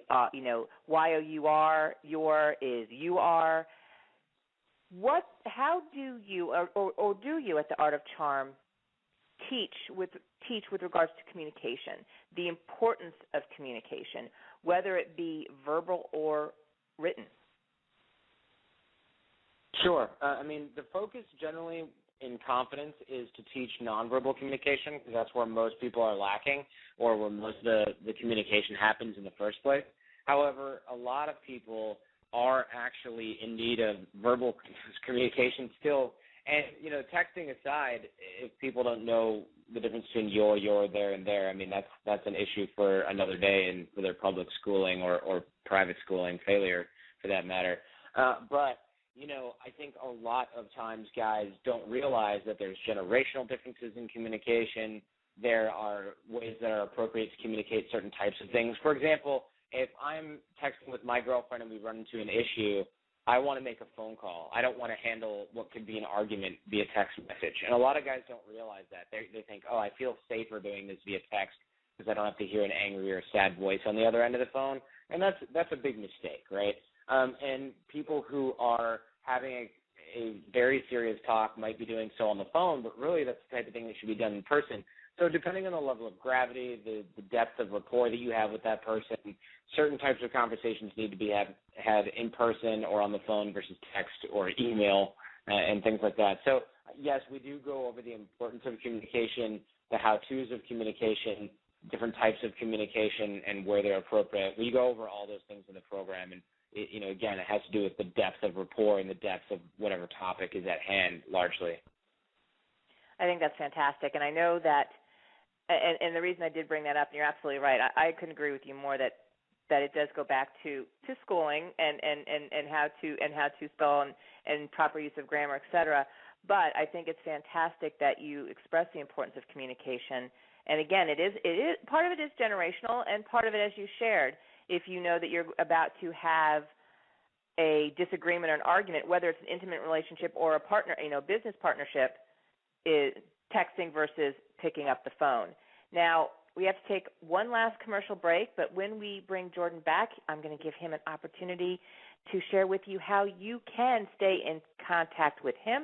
Y-O-U-R, your is you are. How do you, or do you at the Art of Charm teach with regards to communication, the importance of communication, whether it be verbal or written? Sure. The focus generally in confidence is to teach nonverbal communication because that's where most people are lacking or where most of the communication happens in the first place. However, a lot of people are actually in need of verbal communication still. And, texting aside, if people don't know the difference between your, there, and there, that's an issue for another day and for their public schooling or private schooling failure for that matter. But I think a lot of times guys don't realize that there's generational differences in communication. There are ways that are appropriate to communicate certain types of things. For example, if I'm texting with my girlfriend and we run into an issue, I want to make a phone call. I don't want to handle what could be an argument via text message. And a lot of guys don't realize that. They think, oh, I feel safer doing this via text because I don't have to hear an angry or sad voice on the other end of the phone. And that's a big mistake, right? And people who are having a very serious talk might be doing so on the phone, but really that's the type of thing that should be done in person. So depending on the level of gravity, the depth of rapport that you have with that person, certain types of conversations need to be had in person or on the phone versus text or email and things like that. So, yes, we do go over the importance of communication, the how-tos of communication, different types of communication, and where they're appropriate. We go over all those things in the program, and, again, it has to do with the depth of rapport and the depth of whatever topic is at hand largely. I think that's fantastic, and I know that and the reason I did bring that up, and you're absolutely right, I couldn't agree with you more that it does go back to schooling and how to spell and proper use of grammar, et cetera. But I think it's fantastic that you express the importance of communication. And again, it is part of it is generational, and part of it, as you shared, if you know that you're about to have a disagreement or an argument, whether it's an intimate relationship or a partner, business partnership, is texting versus picking up the phone. Now, we have to take one last commercial break, but when we bring Jordan back, I'm going to give him an opportunity to share with you how you can stay in contact with him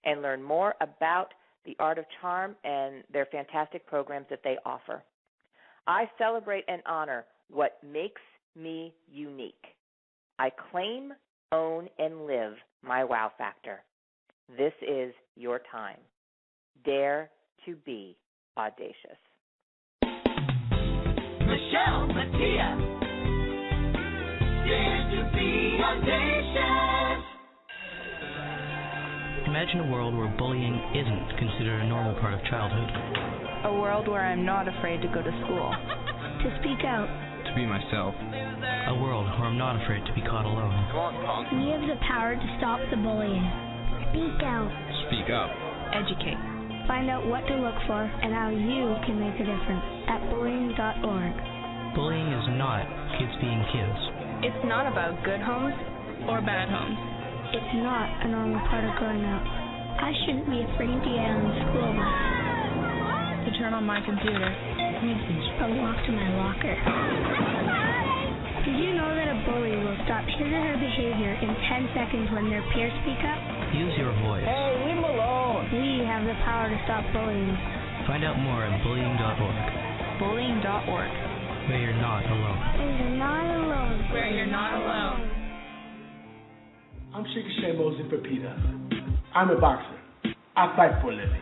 and learn more about the Art of Charm and their fantastic programs that they offer. I celebrate and honor what makes me unique. I claim, own, and live my wow factor. This is your time. Dare to be audacious. Michele Mattia. Dare to be audacious. Imagine a world where bullying isn't considered a normal part of childhood. A world where I'm not afraid to go to school. To speak out. To be myself. A world where I'm not afraid to be caught alone. Come on, punk. We have the power to stop the bullying. Speak out. Speak up. Educate. Find out what to look for and how you can make a difference at bullying.org. Bullying is not kids being kids. It's not about good homes or bad homes. It's not a normal part of growing up. I shouldn't be afraid to get on the school bus. To turn on my computer. Or walk to my locker. Did you know that a bully will stop his or her behavior in 10 seconds when their peers speak up? Use your voice. Hey, leave them alone. We have the power to stop bullying. Find out more at bullying.org. Bullying.org. Where you're not alone. Where you're not alone. Where you're not alone. I'm Ricochet Mosley for PETA. I'm a boxer. I fight for a living.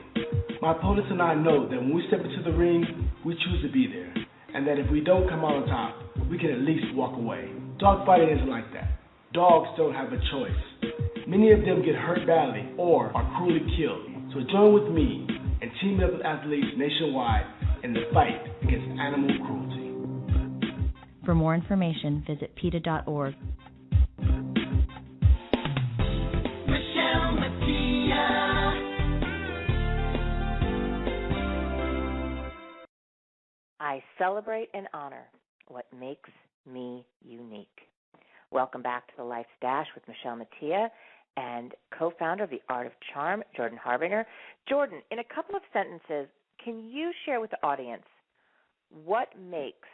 My opponents and I know that when we step into the ring, we choose to be there. And that if we don't come out on top, we can at least walk away. Dogfighting isn't like that. Dogs don't have a choice. Many of them get hurt badly or are cruelly killed. So join with me and team up with athletes nationwide in the fight against animal cruelty. For more information, visit PETA.org. Michele Mattia. I celebrate and honor what makes me unique. Welcome back to the Life's Dash with Michele Mattia and co-founder of the Art of Charm, Jordan Harbinger. Jordan, in a couple of sentences, can you share with the audience what makes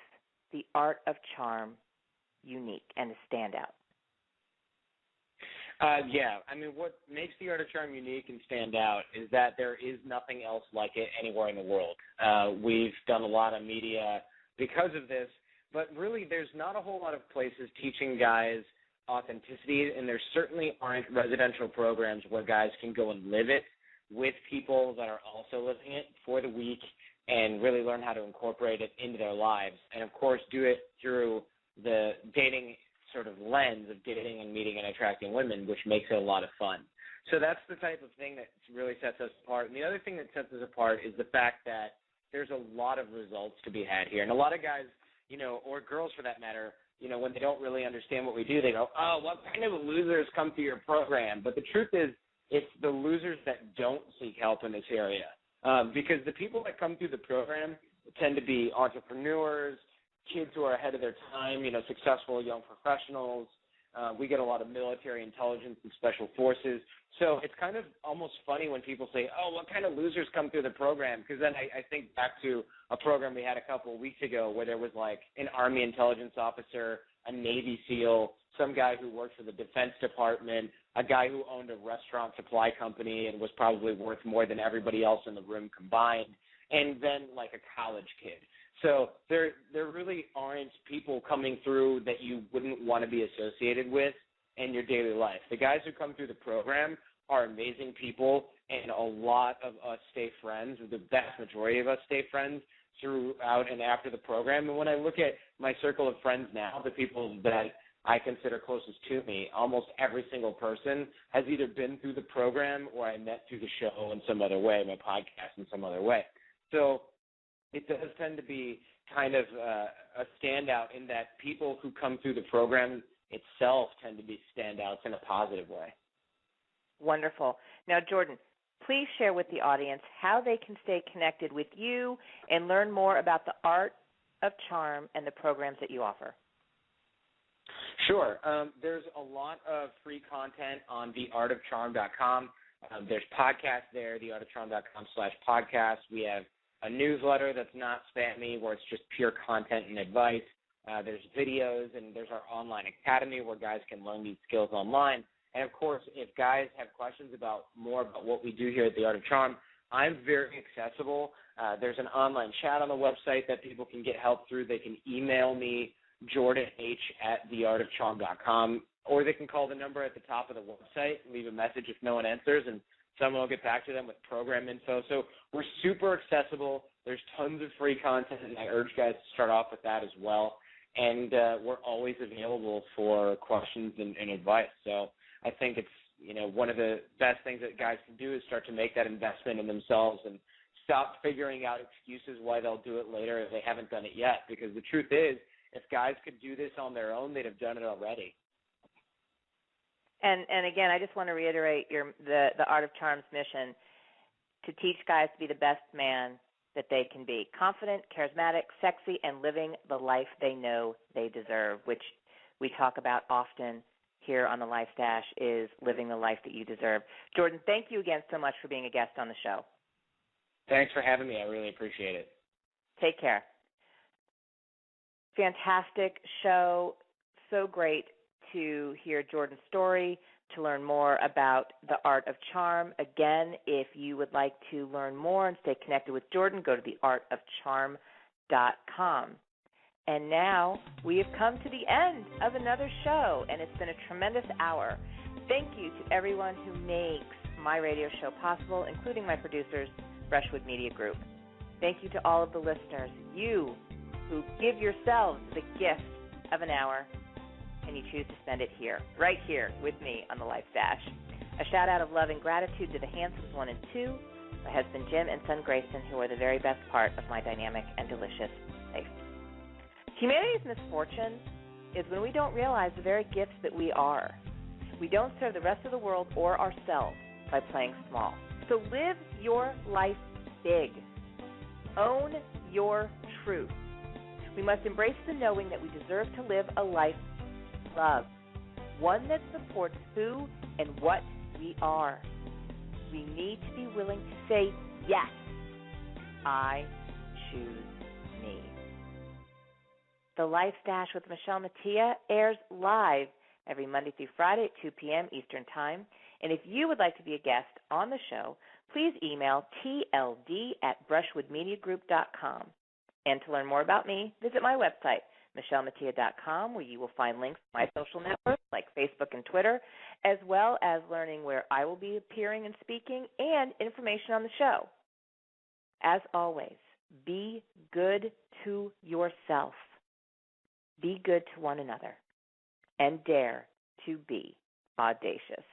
the Art of Charm unique and a standout? Yeah, I mean, what makes the Art of Charm unique and stand out is that there is nothing else like it anywhere in the world. We've done a lot of media because of this, but really there's not a whole lot of places teaching guys authenticity, and there certainly aren't residential programs where guys can go and live it with people that are also living it for the week and really learn how to incorporate it into their lives, and, of course, do it through the dating sort of lens of dating and meeting and attracting women, which makes it a lot of fun. So that's the type of thing that really sets us apart. And the other thing that sets us apart is the fact that there's a lot of results to be had here. And a lot of guys, or girls for that matter, when they don't really understand what we do, they go, oh, what kind of losers come through your program? But the truth is, it's the losers that don't seek help in this area. Because the people that come through the program tend to be entrepreneurs, kids who are ahead of their time, successful young professionals, We get a lot of military intelligence and special forces. So it's kind of almost funny when people say, oh, what kind of losers come through the program? Because then I think back to a program we had a couple of weeks ago where there was like an Army intelligence officer, a Navy SEAL, some guy who worked for the Defense Department, a guy who owned a restaurant supply company and was probably worth more than everybody else in the room combined, and then like a college kid. So there really aren't people coming through that you wouldn't want to be associated with in your daily life. The guys who come through the program are amazing people, and a lot of us stay friends. The vast majority of us stay friends throughout and after the program. And when I look at my circle of friends now, the people that I consider closest to me, almost every single person has either been through the program or I met through the show in some other way, my podcast in some other way. So it does tend to be kind of a standout in that people who come through the program itself tend to be standouts in a positive way. Wonderful. Now, Jordan, please share with the audience how they can stay connected with you and learn more about the art of charm and the programs that you offer. Sure. There's a lot of free content on theartofcharm.com. There's podcasts there, theartofcharm.com/podcast. We have a newsletter that's not spammy, where it's just pure content and advice. There's videos, and there's our online academy where guys can learn these skills online. And, of course, if guys have questions about more about what we do here at The Art of Charm, I'm very accessible. There's an online chat on the website that people can get help through. They can email me, jordanh@theartofcharm.com, or they can call the number at the top of the website, leave a message if no one answers, and someone will get back to them with program info. So we're super accessible. There's tons of free content, and I urge guys to start off with that as well. And we're always available for questions and advice. So I think it's, one of the best things that guys can do is start to make that investment in themselves and stop figuring out excuses why they'll do it later if they haven't done it yet. Because the truth is, if guys could do this on their own, they'd have done it already. And again, I just want to reiterate the Art of Charm's mission to teach guys to be the best man that they can be. Confident, charismatic, sexy, and living the life they know they deserve, which we talk about often here on the Life Stash, is living the life that you deserve. Jordan, thank you again so much for being a guest on the show. Thanks for having me. I really appreciate it. Take care. Fantastic show. So great to hear Jordan's story, to learn more about the Art of Charm. Again, if you would like to learn more and stay connected with Jordan, go to theartofcharm.com. And now we have come to the end of another show, and it's been a tremendous hour. Thank you to everyone who makes my radio show possible, including my producers, Brushwood Media Group. Thank you to all of the listeners, you who give yourselves the gift of an hour, and you choose to spend it here, right here with me on the Life Stash. A shout-out of love and gratitude to the Handsons 1 and 2, my husband Jim and son Grayson, who are the very best part of my dynamic and delicious life. Humanity's misfortune is when we don't realize the very gifts that we are. We don't serve the rest of the world or ourselves by playing small. So live your life big. Own your truth. We must embrace the knowing that we deserve to live a life of love, one that supports who and what we are. We need to be willing to say, yes, I choose me. The Life Stash with Michele Mattia airs live every Monday through Friday at 2 p.m. Eastern Time. And if you would like to be a guest on the show, please email tld@brushwoodmediagroup.com. And to learn more about me, visit my website, michelemattia.com, where you will find links to my social networks like Facebook and Twitter, as well as learning where I will be appearing and speaking and information on the show. As always, be good to yourself. Be good to one another, and dare to be audacious.